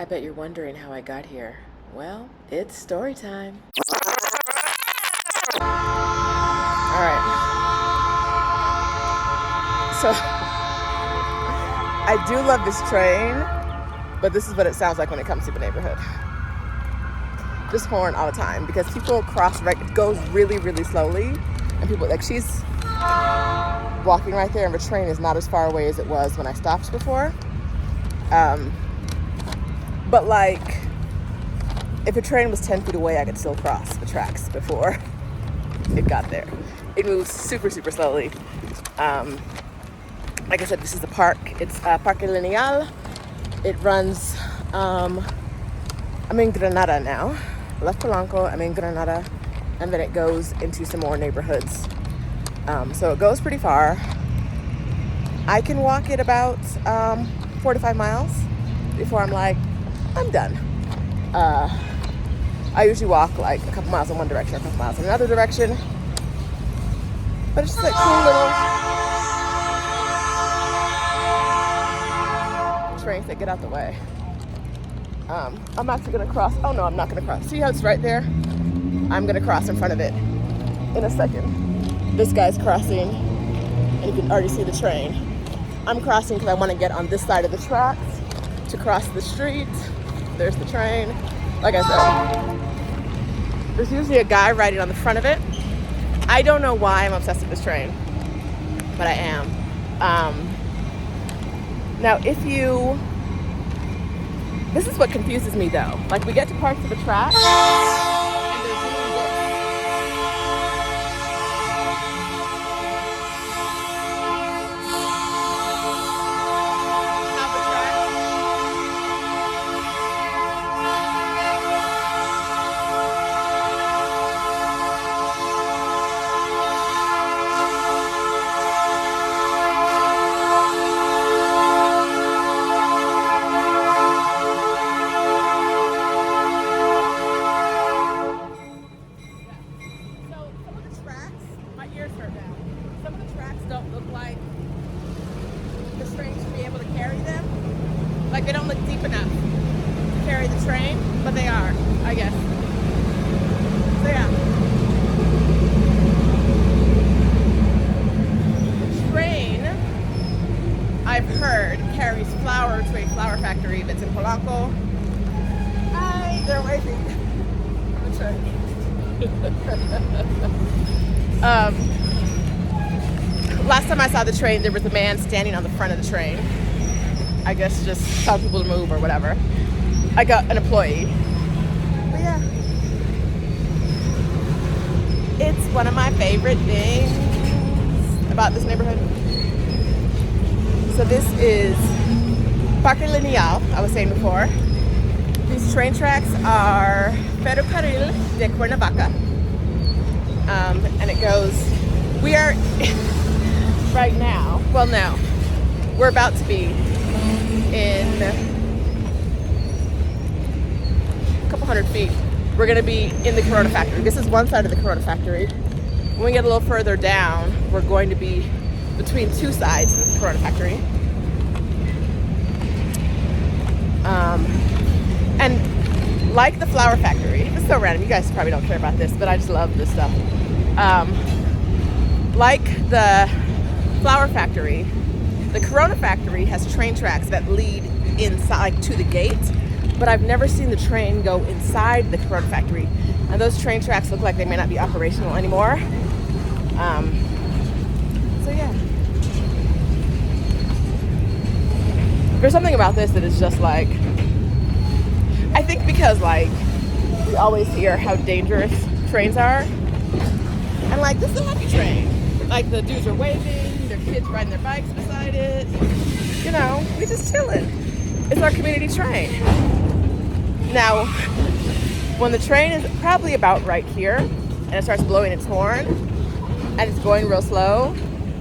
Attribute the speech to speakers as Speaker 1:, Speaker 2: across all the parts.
Speaker 1: I bet you're wondering how I got here. Well, it's story time. All right. So, I do love this train, but this is what it sounds like when it comes to the neighborhood. Just horn all the time because people cross right, it goes really, really slowly. And people, like she's walking right there and the train is not as far away as it was when I stopped before. But like, if a train was 10 feet away, I could still cross the tracks before it got there. It moves super, super slowly. Like I said, this is the park. It's Parque Lineal. It runs, I'm in Granada now. Left Polanco, I'm in Granada. And then it goes into some more neighborhoods. So it goes pretty far. I can walk it about 45 miles before I'm like, I'm done. I usually walk like a couple miles in one direction, a couple miles in another direction. But it's just like cool little trains that get out the way. I'm actually gonna cross. Oh no, I'm not gonna cross. See how it's right there? I'm gonna cross in front of it in a second. This guy's crossing, and you can already see the train. I'm crossing because I want to get on this side of the tracks to cross the street. There's the train. Like I said, there's usually a guy riding on the front of it. I don't know why I'm obsessed with this train, but I am. Now, this is what confuses me though. Like we get to parts of the track, and they're doing this. Like they don't look deep enough to carry the train, but they are, I guess. So yeah. The train, I've heard, carries flour to a flour factory that's in Polanco. Hi, they're waving. The train. Last time I saw the train, there was a man standing on the front of the train. I guess just tell people to move or whatever. I got an employee. But yeah. It's one of my favorite things about this neighborhood. So this is Parque Lineal, I was saying before. These train tracks are Ferrocarril de Cuernevaca. And it goes, we are right now, well no, we're about to be in a couple hundred feet. We're going to be in the Corona factory. This is one side of the Corona factory. When we get a little further down, we're going to be between two sides of the Corona factory. And like the flour factory, it's so random, you guys probably don't care about this, but I just love this stuff. Like the flour factory, the Corona factory has train tracks that lead inside, like to the gate, but I've never seen the train go inside the Corona factory. And those train tracks look like they may not be operational anymore. So yeah. There's something about this that is just like, I think because like, we always hear how dangerous trains are. And like, this is a happy train. Like the dudes are waving, their kids riding their bikes beside it. You know, we just chilling. It's our community train. Now, when the train is probably about right here and it starts blowing its horn and it's going real slow,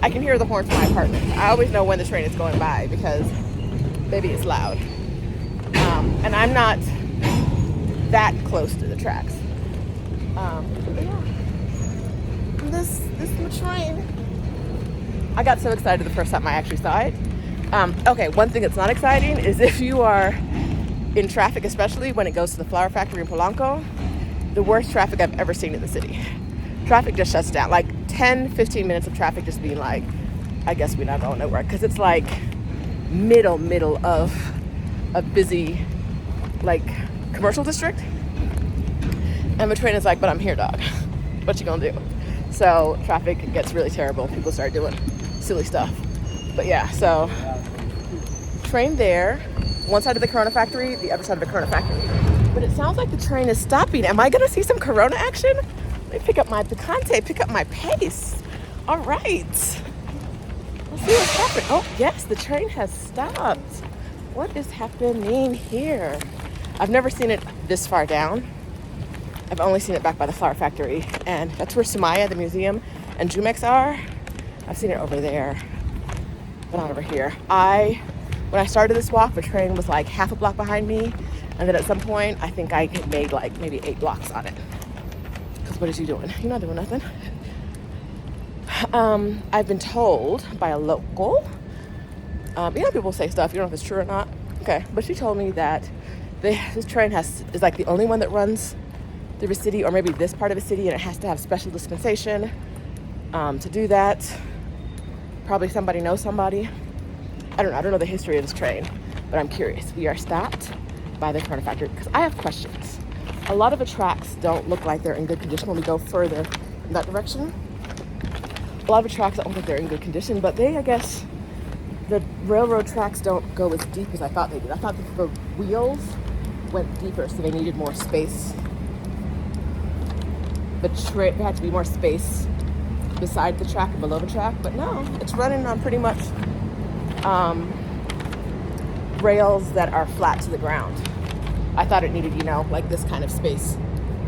Speaker 1: I can hear the horn from my apartment. I always know when the train is going by because maybe it's loud. And I'm not that close to the tracks. But yeah. This is the train. I got so excited the first time I actually saw it. Okay, one thing that's not exciting is if you are in traffic, especially when it goes to the flower factory in Polanco, the worst traffic I've ever seen in the city. Traffic just shuts down. Like 10, 15 minutes of traffic just being like, I guess we're not going nowhere. Because it's like middle of a busy, like, commercial district. And the train is like, but I'm here, dog. What you gonna do? So traffic gets really terrible. People start doing silly stuff. But yeah, so train there. One side of the Corona factory, the other side of the Corona factory. But it sounds like the train is stopping. Am I gonna see some Corona action? Let me pick up my picante, pick up my pace. All right. Let's see what's happening. Oh, yes, the train has stopped. What is happening here? I've never seen it this far down. I've only seen it back by the flower factory. And that's where Sumaya, the museum, and Jumex are. I've seen it over there, but not over here. When I started this walk, the train was like half a block behind me. And then at some point, I think I had made like maybe 8 blocks on it. Because what is you doing? You're not doing nothing. I've been told by a local, people say stuff, you don't know if it's true or not. Okay, but she told me that this train is like the only one that runs through a city, or maybe this part of a city, and it has to have special dispensation to do that. Probably somebody knows somebody. I don't know the history of this train, but I'm curious. We are stopped by the Corona factory because I have questions. A lot of the tracks don't look like they're in good condition when we go further in that direction. A lot of the tracks don't look like they're in good condition, but I guess the railroad tracks don't go as deep as I thought they did. I thought that the wheels went deeper, so they needed more space. There had to be more space beside the track and below the track, but no, it's running on pretty much rails that are flat to the ground. I thought it needed, like this kind of space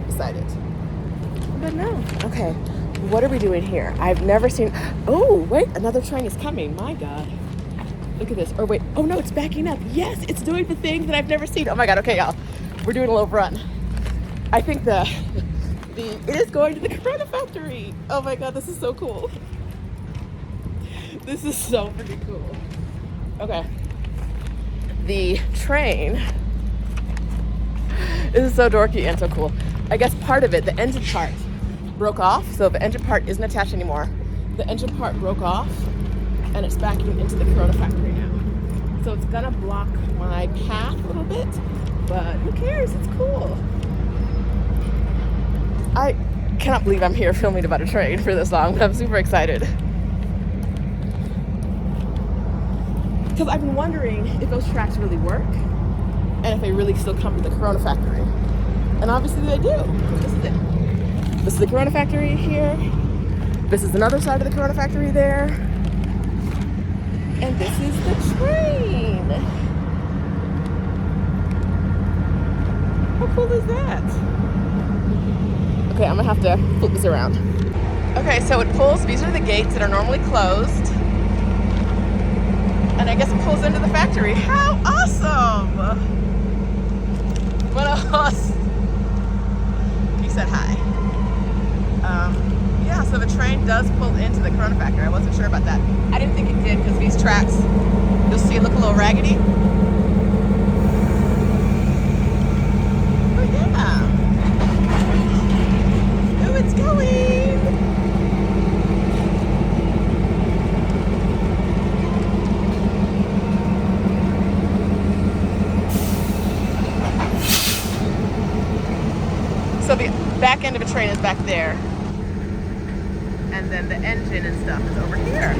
Speaker 1: beside it. But no. Okay, what are we doing here? I've never seen, oh, wait, another train is coming. My God. Look at this. Or wait, oh no, it's backing up. Yes, it's doing the thing that I've never seen. Oh my God, okay, y'all. We're doing a little run. I think it is going to the Corona factory. Oh my God, this is so cool. This is so pretty cool. Okay. The train, this is so dorky and so cool. I guess part of it, the engine part, broke off. So the engine part isn't attached anymore. The engine part broke off and it's backing into the Corona factory now. So it's gonna block my path a little bit, but who cares? It's cool. I cannot believe I'm here filming about a train for this long, but I'm super excited. Because I've been wondering if those tracks really work and if they really still come to the Corona factory. And obviously they do. This is it. This is the Corona factory here. This is another side of the Corona factory there. And this is the train. How cool is that? Okay, I'm gonna have to flip this around. Okay, so it pulls, these are the gates that are normally closed. And I guess it pulls into the factory. How awesome! What else? He said hi. Yeah, so the train does pull into the Corona factory. I wasn't sure about that. I didn't think it did because these tracks, you'll see, look a little raggedy. Oh yeah. Oh, it's going. So the back end of a train is back there. And then the engine and stuff is over here.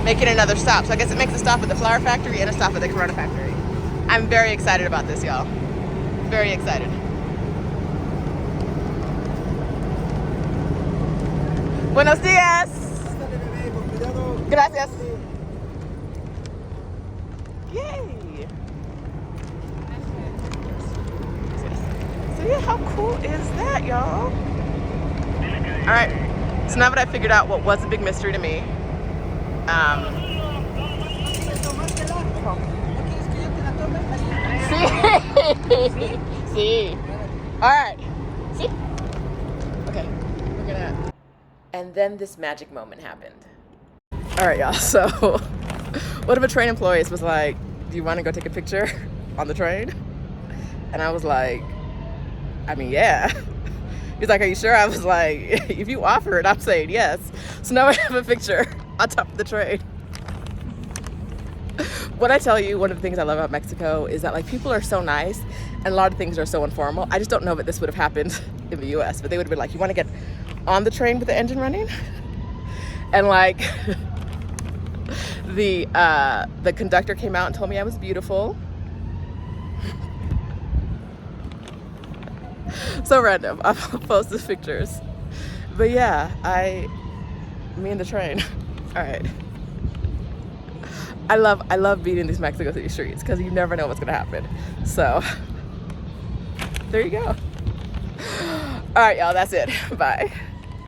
Speaker 1: Making another stop. So I guess it makes a stop at the flower factory and a stop at the Corona factory. I'm very excited about this, y'all. Very excited. Buenos dias. Gracias. Yay. So yeah, how cool is that, y'all? All right. So now that I figured out what was a big mystery to me, see, all right, see, okay, we're gonna, and then this magic moment happened. All right, y'all, so one of the train employees was like, do you want to go take a picture on the train? And I was like, I mean, yeah. He's like, are you sure? I was like, if you offer it, I'm saying yes. So now I have a picture on top of the train. When I tell you, one of the things I love about Mexico is that like people are so nice and a lot of things are so informal. I just don't know that this would have happened in the US, but they would have been like, you want to get on the train with the engine running? And like the conductor came out and told me I was beautiful. So random. I'll post the pictures. But yeah, me and the train. All right. I love being in these Mexico City streets because you never know what's gonna happen. So there you go. All right, y'all, that's it. Bye.